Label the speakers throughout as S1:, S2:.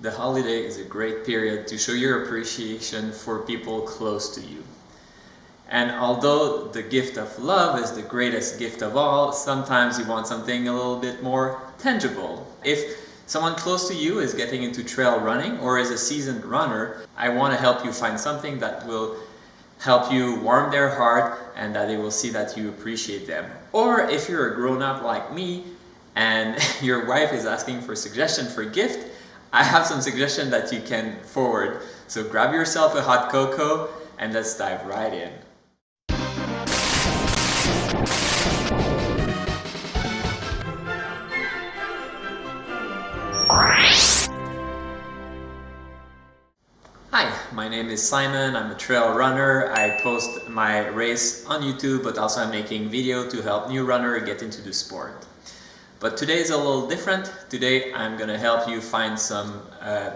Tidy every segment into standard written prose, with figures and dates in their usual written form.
S1: the holiday is a great period to show your appreciation for people close to you. And although the gift of love is the greatest gift of all, sometimes you want something a little bit more tangible. If someone close to you is getting into trail running or is a seasoned runner, I want to help you find something that will help you warm their heart and that they will see that you appreciate them. Or if you're a grown-up like me and your wife is asking for a suggestion for a gift, I have some suggestions that you can forward. So grab yourself a hot cocoa and let's dive right in. Hi, my name is Simon. I'm a trail runner. I post my race on YouTube, but also I'm making video to help new runners get into the sport. But today is a little different. Today I'm going to help you find some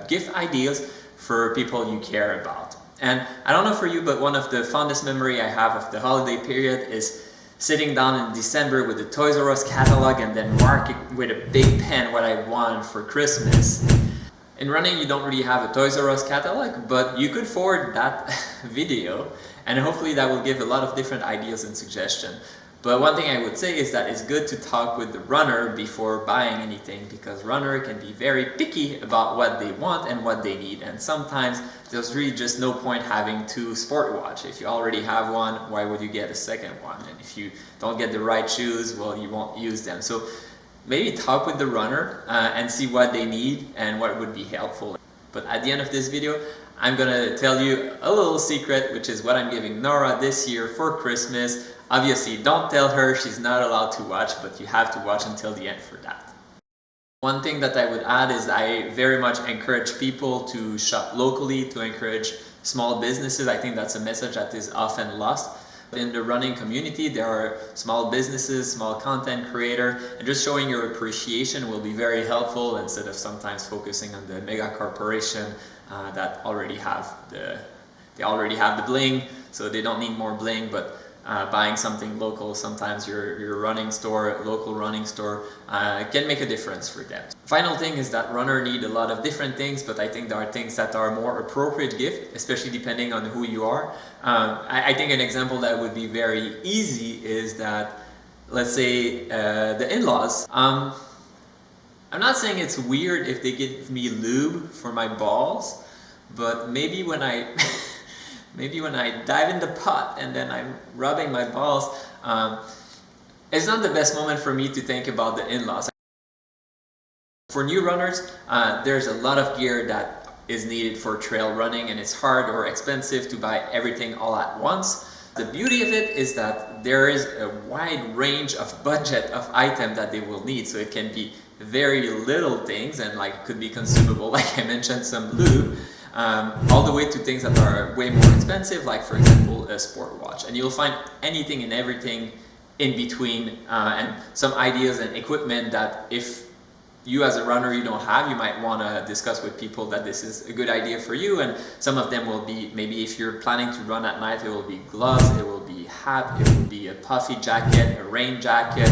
S1: gift ideas for people you care about. And I don't know for you, but one of the fondest memory I have of the holiday period is sitting down in December with the Toys R Us catalog and then marking with a big pen what I want for Christmas. In running, you don't really have a Toys R Us catalog, but you could forward that video and hopefully that will give a lot of different ideas and suggestions. But one thing I would say is that it's good to talk with the runner before buying anything, because runner can be very picky about what they want and what they need, and sometimes there's really just no point having two sport watch. If you already have one, why would you get a second one? And if you don't get the right shoes, well, you won't use them. So maybe talk with the runner and see what they need and what would be helpful. But at the end of this video, I'm gonna tell you a little secret, which is what I'm giving Nora this year for Christmas. Obviously, don't tell her, she's not allowed to watch, but you have to watch until the end for that. One thing that I would add is I very much encourage people to shop locally, to encourage small businesses. I think that's a message that is often lost. In the running community, there are small businesses, small content creator, and just showing your appreciation will be very helpful instead of sometimes focusing on the mega corporation that already have the bling, so they don't need more bling. But buying something local, sometimes your running store, local running store, can make a difference for them. Final thing is that runner need a lot of different things, but I think there are things that are more appropriate gift, especially depending on who you are. I think an example that would be very easy is that, let's say, the in-laws. I'm not saying it's weird if they give me lube for my balls, but maybe when I dive in the pot and then I'm rubbing my balls, it's not the best moment for me to think about the in-laws. For new runners, there's a lot of gear that is needed for trail running, and it's hard or expensive to buy everything all at once. The beauty of it is that there is a wide range of budget of items that they will need, so it can be very little things and like could be consumable, like I mentioned, some lube, all the way to things that are way more expensive, like for example a sport watch. And you'll find anything and everything in between, and some ideas and equipment that if you as a runner you don't have, you might want to discuss with people that this is a good idea for you. And some of them will be, maybe if you're planning to run at night, it will be gloves, it will be hat, it will be a puffy jacket, a rain jacket.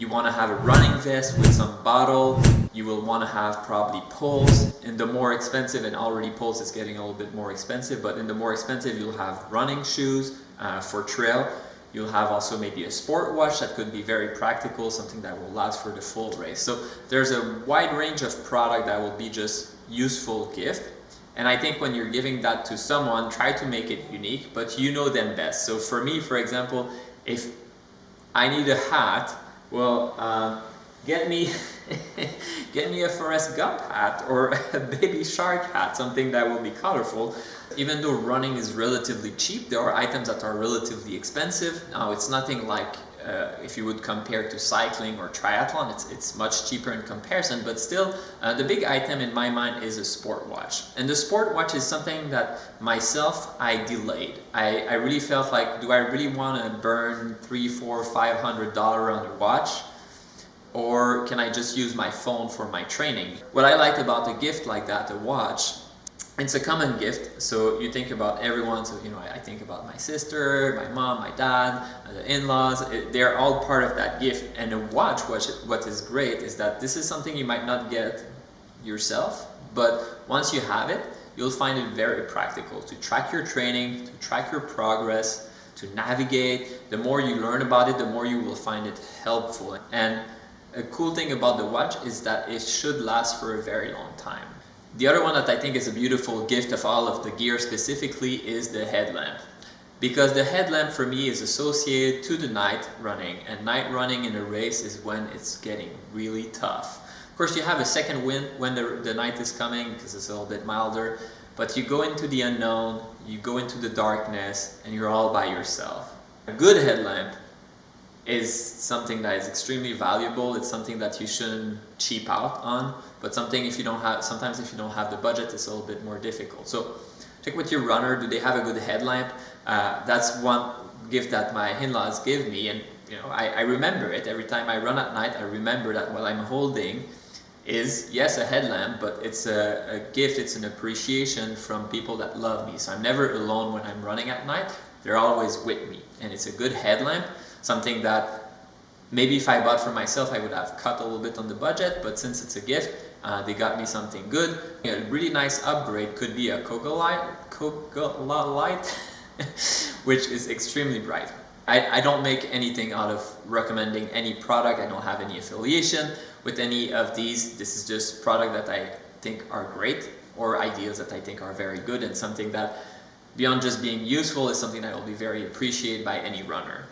S1: You want to have a running vest with some bottle. You will want to have probably poles. In the more expensive, and already poles is getting a little bit more expensive, but in the more expensive you'll have running shoes for trail. You'll have also maybe a sport watch that could be very practical, something that will last for the full race. So there's a wide range of product that will be just useful gift. And I think when you're giving that to someone, try to make it unique, but you know them best. So for me, for example, if I need a hat, well, get me a Forrest Gump hat or a Baby Shark hat, something that will be colorful. Even though running is relatively cheap, there are items that are relatively expensive. Now, it's nothing like if you would compare to cycling or triathlon, it's much cheaper in comparison, but still the big item in my mind is a sport watch. And the sport watch is something that myself I delayed. I really felt like, do I really want to burn $300, $400, $500 on a watch? Or can I just use my phone for my training? What I liked about a gift like that, a watch, it's a common gift, so you think about everyone. So, you know, I think about my sister, my mom, my dad, the in-laws. They're all part of that gift. And a watch, what is great is that this is something you might not get yourself, But once you have it, you'll find it very practical to track your training, to track your progress, to navigate. The more you learn about it, the more you will find it helpful. And a cool thing about the watch is that it should last for a very long time. The other one that I think is a beautiful gift of all of the gear specifically is the headlamp. Because the headlamp for me is associated to the night running, and night running in a race is when it's getting really tough. Of course, you have a second wind when the night is coming because it's a little bit milder, but you go into the unknown, you go into the darkness, and you're all by yourself. A good headlamp is something that is extremely valuable. It's something that you shouldn't cheap out on, but something sometimes if you don't have the budget, it's a little bit more difficult. So check with your runner, do they have a good headlamp? That's one gift that my in-laws give me, and I remember it. Every time I run at night, I remember that what I'm holding is, yes, a headlamp, but it's a gift, it's an appreciation from people that love me. So I'm never alone when I'm running at night. They're always with me, and it's a good headlamp, something that maybe if I bought for myself, I would have cut a little bit on the budget, but since it's a gift, they got me something good. A really nice upgrade could be a Coca light, which is extremely bright. I don't make anything out of recommending any product. I don't have any affiliation with any of these. This is just product that I think are great, or ideas that I think are very good, and something that beyond just being useful is something that will be very appreciated by any runner.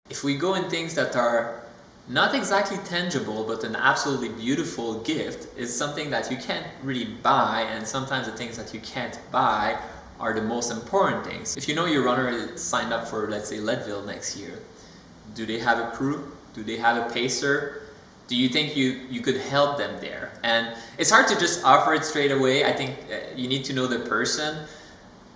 S1: If we go in things that are not exactly tangible, but an absolutely beautiful gift, is something that you can't really buy, and sometimes the things that you can't buy are the most important things. If you know your runner is signed up for, let's say, Leadville next year, do they have a crew? Do they have a pacer? Do you think you could help them there? And it's hard to just offer it straight away. I think you need to know the person,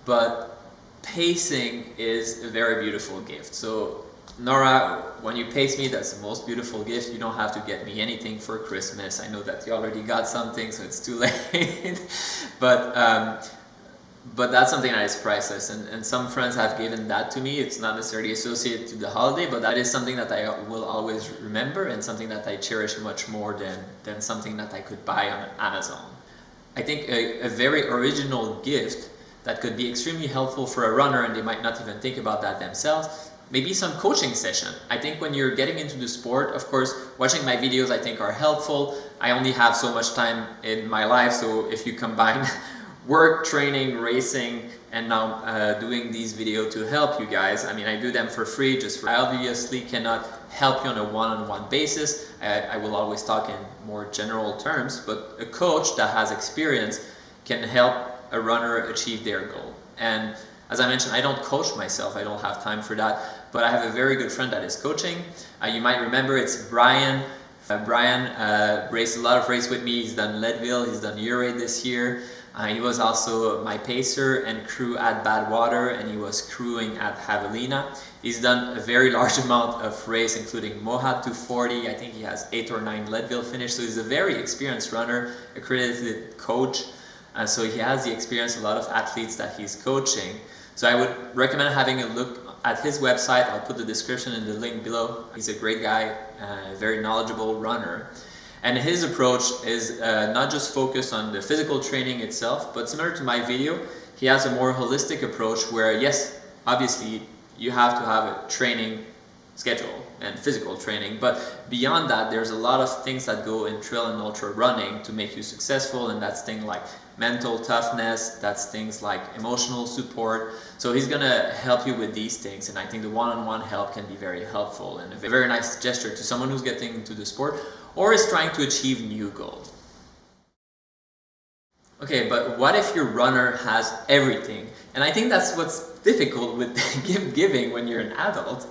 S1: but pacing is a very beautiful gift. So Nora, when you pace me, that's the most beautiful gift. You don't have to get me anything for Christmas. I know that you already got something, so it's too late. But that's something that is priceless, and some friends have given that to me. It's not necessarily associated to the holiday, but that is something that I will always remember, and something that I cherish much more than something that I could buy on Amazon. I think a very original gift that could be extremely helpful for a runner, and they might not even think about that themselves, maybe some coaching session. I think when you're getting into the sport, of course, watching my videos I think are helpful. I only have so much time in my life, so if you combine work, training, racing, and now doing these videos to help you guys. I mean, I do them for free. I obviously cannot help you on a one-on-one basis. I will always talk in more general terms, but a coach that has experience can help a runner achieve their goal. And as I mentioned, I don't coach myself. I don't have time for that, but I have a very good friend that is coaching. You might remember it's Brian. Brian raced a lot of races with me. He's done Leadville, he's done Uray this year. He was also my pacer and crew at Badwater, and he was crewing at Javelina. He's done a very large amount of race, including Mohat 240. I think he has 8 or 9 Leadville finishes. So he's a very experienced runner, accredited coach. So he has the experience, a lot of athletes that he's coaching. So I would recommend having a look at his website. I'll put the description in the link below. He's a great guy, a very knowledgeable runner. And his approach is not just focused on the physical training itself, but similar to my video, he has a more holistic approach where, yes, obviously you have to have a training schedule and physical training, but beyond that, there's a lot of things that go in trail and ultra running to make you successful, and that's things like mental toughness, that's things like emotional support. So he's gonna help you with these things, and I think the one-on-one help can be very helpful and a very nice gesture to someone who's getting into the sport or is trying to achieve new goals. Okay, but what if your runner has everything? And I think that's what's difficult with gift giving when you're an adult.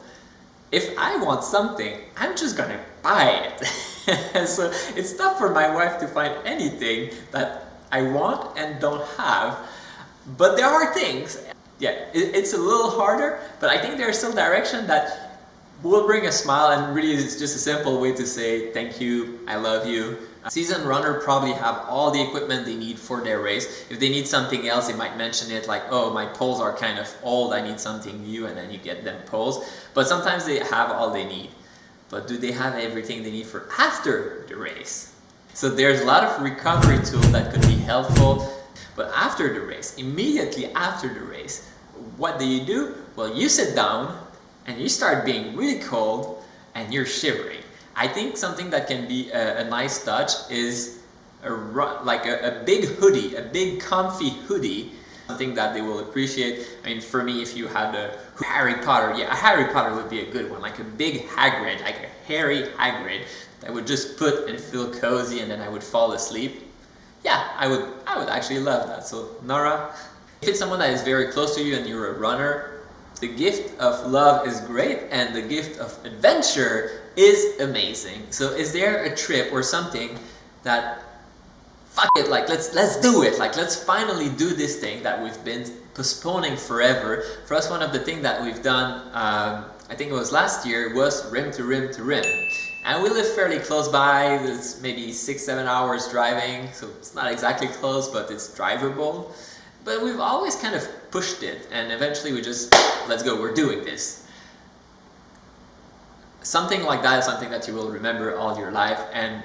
S1: If I want something, I'm just gonna buy it. So it's tough for my wife to find anything that I want and don't have, but there are things. Yeah, it's a little harder, but I think there's still direction that will bring a smile, and really it's just a simple way to say thank you, I love you. A seasoned runner probably have all the equipment they need for their race. If they need something else, they might mention it like, oh, my poles are kind of old, I need something new, and then you get them poles. But sometimes they have all they need. But do they have everything they need for after the race? So there's a lot of recovery tools that could be helpful. But after the race, immediately after the race, what do? Well, you sit down and you start being really cold and you're shivering. I think something that can be a nice touch is a big hoodie, a big comfy hoodie, something that they will appreciate. I mean, for me, if you had a Harry Potter, yeah, a Harry Potter would be a good one, like a big Hagrid, like a hairy Hagrid that I would just put and feel cozy and then I would fall asleep. Yeah, I would actually love that. So Nora, if it's someone that is very close to you and you're a runner, the gift of love is great and the gift of adventure is amazing. So is there a trip or something that, fuck it, like let's do it, like let's finally do this thing that we've been postponing forever? For us, one of the things that we've done, I think it was last year, was rim to rim to rim. And we live fairly close by. It's maybe 6-7 hours driving, so it's not exactly close, but it's drivable. But we've always kind of pushed it, and eventually we just, let's go, we're doing this. Something like that is something that you will remember all your life, and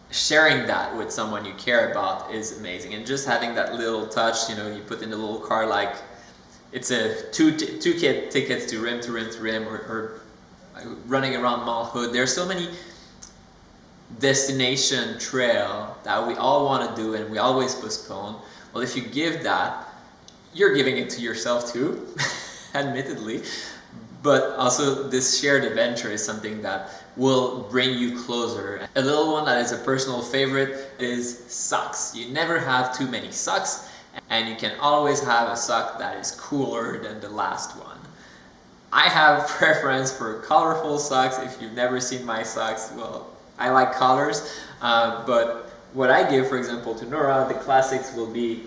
S1: sharing that with someone you care about is amazing. And just having that little touch, you know, you put in the little car, like it's a two kid tickets to rim to rim to rim, or running around Mount Hood. There's so many destination trail that we all want to do and we always postpone. Well, if you give that, you're giving it to yourself too, admittedly. But also this shared adventure is something that will bring you closer. A little one that is a personal favorite is socks. You never have too many socks, and you can always have a sock that is cooler than the last one. I have preference for colorful socks. If you've never seen my socks, well, I like colors. But what I give, for example, to Nora, the classics will be,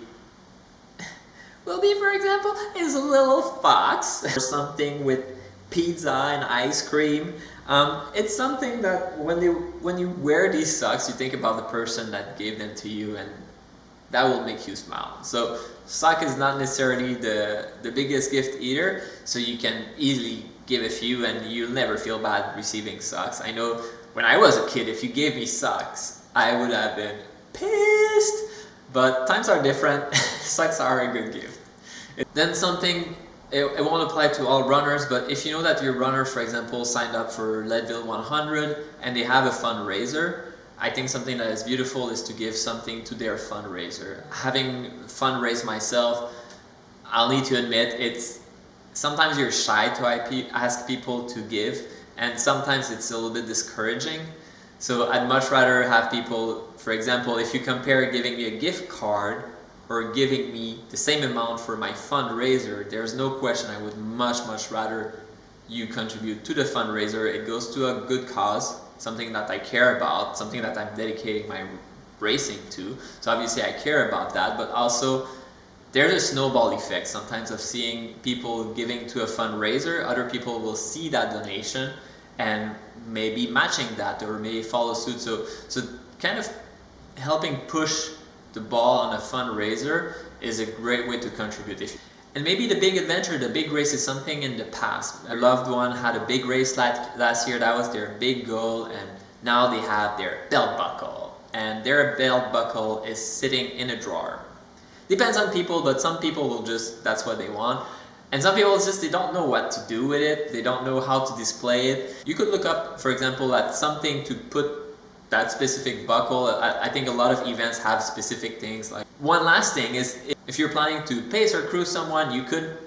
S1: for example, is a little fox or something with pizza and ice cream. It's something that when you wear these socks, you think about the person that gave them to you, and that will make you smile. So sock is not necessarily the biggest gift either, so you can easily give a few and you'll never feel bad receiving socks. I know when I was a kid, if you gave me socks, I would have been pissed, but times are different. Socks are a good gift. Then something, it won't apply to all runners, but if you know that your runner, for example, signed up for Leadville 100 and they have a fundraiser, I think something that is beautiful is to give something to their fundraiser. Having fundraised myself, I'll need to admit, it's sometimes you're shy to ask people to give, and sometimes it's a little bit discouraging. So I'd much rather have people, for example, if you compare giving me a gift card or giving me the same amount for my fundraiser, there's no question I would much rather you contribute to the fundraiser. It goes to a good cause, something that I care about, something that I'm dedicating my racing to. So obviously I care about that, but also there's a snowball effect sometimes of seeing people giving to a fundraiser. Other people will see that donation and maybe matching that or maybe follow suit. So kind of helping push the ball on a fundraiser is a great way to contribute. And maybe the big adventure, the big race is something in the past. A loved one had a big race last year, that was their big goal, and now they have their belt buckle. And their belt buckle is sitting in a drawer. Depends on people, but some people will just, that's what they want. And some people just, they don't know what to do with it. They don't know how to display it. You could look up, for example, at something to put that specific buckle. I think a lot of events have specific things. Like, one last thing is, if you're planning to pace or cruise someone, you could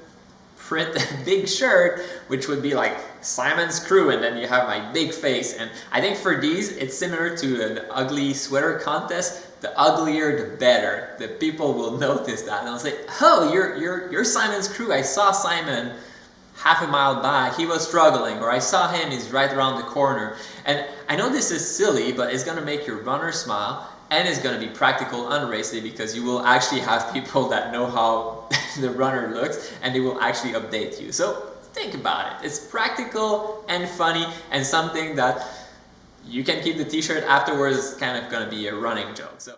S1: print a big shirt, which would be like Simon's Crew, and then you have my big face. And I think for these, it's similar to an ugly sweater contest. The uglier, the better. The people will notice that, and they'll say, "Oh, you're Simon's Crew. I saw Simon half a mile back. He was struggling," or "I saw him. He's right around the corner." And I know this is silly, but it's gonna make your runner smile. And it's going to be practical on race day, because you will actually have people that know how the runner looks and they will actually update you. So think about it. It's practical and funny, and something that you can keep the t-shirt afterwards. It's kind of going to be a running joke. So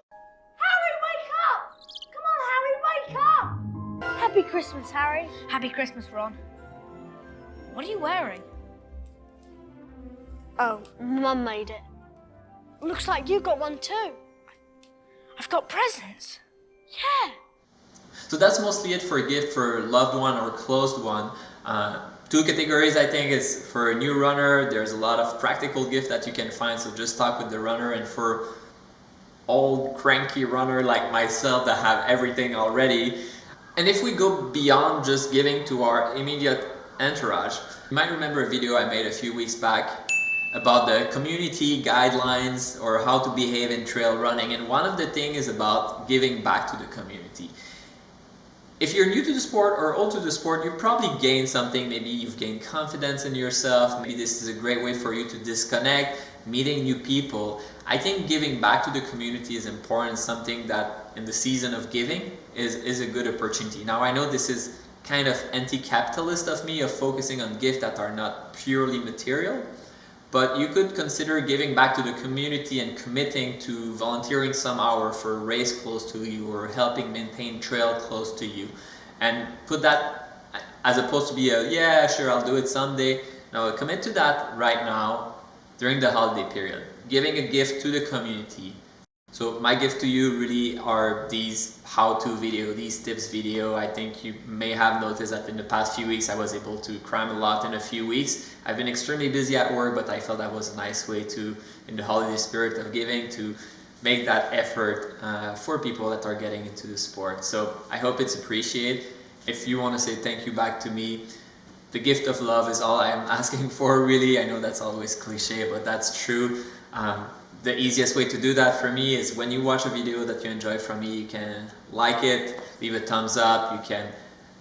S2: Harry, wake up! Come on, Harry, wake up! Happy Christmas, Harry.
S3: Happy Christmas, Ron. What are you wearing?
S2: Oh, Mum made it. looks like you got one too. I've got presents. Yeah.
S1: So that's mostly it for a gift for loved one or closed one. Two categories I think is for a new runner, there's a lot of practical gift that you can find, so just talk with the runner. And for old cranky runner like myself that have everything already, and if we go beyond just giving to our immediate entourage, you might remember a video I made a few weeks back about the community guidelines or how to behave in trail running, and one of the things is about giving back to the community. If you're new to the sport or old to the sport, you've probably gained something. Maybe you've gained confidence in yourself. Maybe this is a great way for you to disconnect, meeting new people. I think giving back to the community is important, something that in the season of giving is a good opportunity. Now I know this is kind of anti-capitalist of me, of focusing on gifts that are not purely material, but you could consider giving back to the community and committing to volunteering some hour for a race close to you or helping maintain trail close to you, and put that as opposed to be a yeah sure I'll do it someday. Now commit to that right now during the holiday period, giving a gift to the community. So my gift to you really are these how-to video, these tips video. I think you may have noticed that in the past few weeks I was able to cram a lot in a few weeks. I've been extremely busy at work, but I felt that was a nice way to, in the holiday spirit of giving, to make that effort for people that are getting into the sport. So I hope it's appreciated. If you want to say thank you back to me, the gift of love is all I'm asking for, really. I know that's always cliche, but that's true. The easiest way to do that for me is when you watch a video that you enjoy from me, you can like it, leave a thumbs up, you can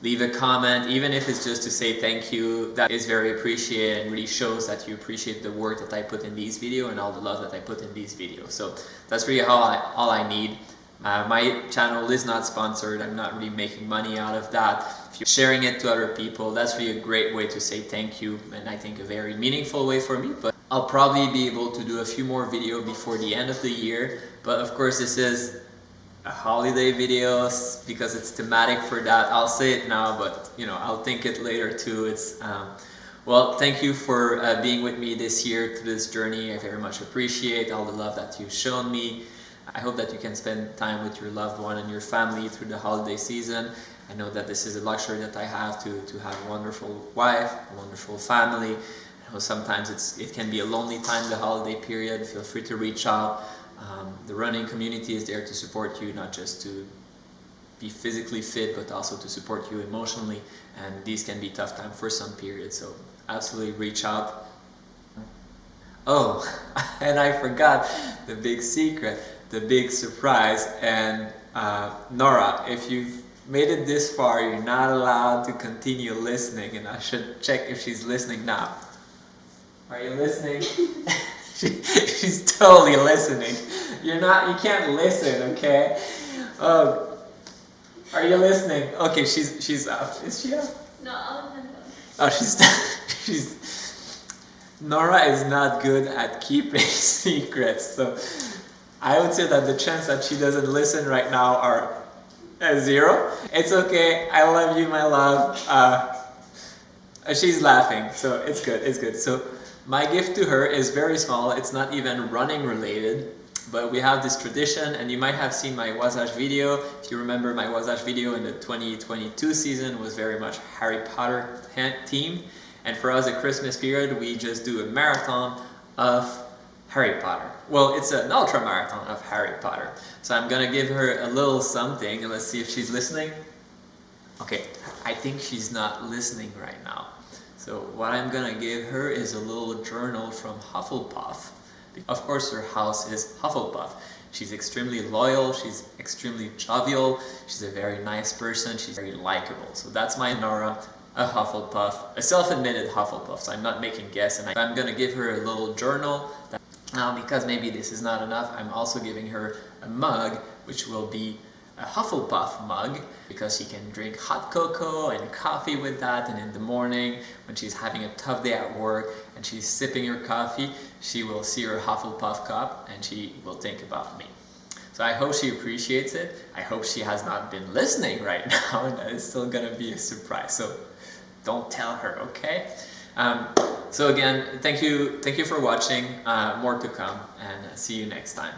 S1: leave a comment, even if it's just to say thank you. That is very appreciated and really shows that you appreciate the work that I put in these videos and all the love that I put in these videos. So that's really all I need. My channel is not sponsored. I'm not really making money out of that. If you're sharing it to other people, that's really a great way to say thank you, and I think a very meaningful way for me. But I'll probably be able to do a few more videos before the end of the year. But of course this is a holiday video because it's thematic for that. I'll say it now, but you know, I'll think it later too. It's well, thank you for being with me this year through this journey. I very much appreciate all the love that you've shown me. I hope that you can spend time with your loved one and your family through the holiday season. I know that this is a luxury that I have to have a wonderful wife, a wonderful family. I know sometimes it can be a lonely time, the holiday period. Feel free to reach out. The running community is there to support you, not just to be physically fit, but also to support you emotionally. And these can be tough times for some periods, so absolutely reach out. Oh, and I forgot the big secret, the big surprise. And Nora, if you've made it this far, you're not allowed to continue listening, and I should check if she's listening now. Are you listening? She's totally listening. You can't listen, okay? Oh, are you listening? Okay, she's up. Is she up?
S3: No, I'll have
S1: Oh, she's Nora is not good at keeping secrets, so I would say that the chance that she doesn't listen right now are 0. It's okay. I love you, my love. She's laughing, so it's good. It's good. So my gift to her is very small. It's not even running related, but we have this tradition, and you might have seen my wasage video. If you remember, my wasage video in the 2022 season was very much Harry Potter themed, and for us at Christmas period, we just do a marathon of Harry Potter. Well, it's an ultra marathon of Harry Potter. So I'm gonna give her a little something, and let's see if she's listening. Okay, I think she's not listening right now. So what I'm gonna give her is a little journal from Hufflepuff. Of course, her house is Hufflepuff. She's extremely loyal, she's extremely jovial, she's a very nice person, she's very likable. So that's my Nora, a Hufflepuff, a self-admitted Hufflepuff, so I'm not making guess. And I'm gonna give her a little journal. Now, because maybe this is not enough, I'm also giving her a mug, which will be a Hufflepuff mug, because she can drink hot cocoa and coffee with that, and in the morning when she's having a tough day at work and she's sipping her coffee, she will see her Hufflepuff cup and she will think about me. So I hope she appreciates it. I hope she has not been listening right now, and that it's still gonna be a surprise, so don't tell her, okay? So again, thank you for watching. More to come, and see you next time.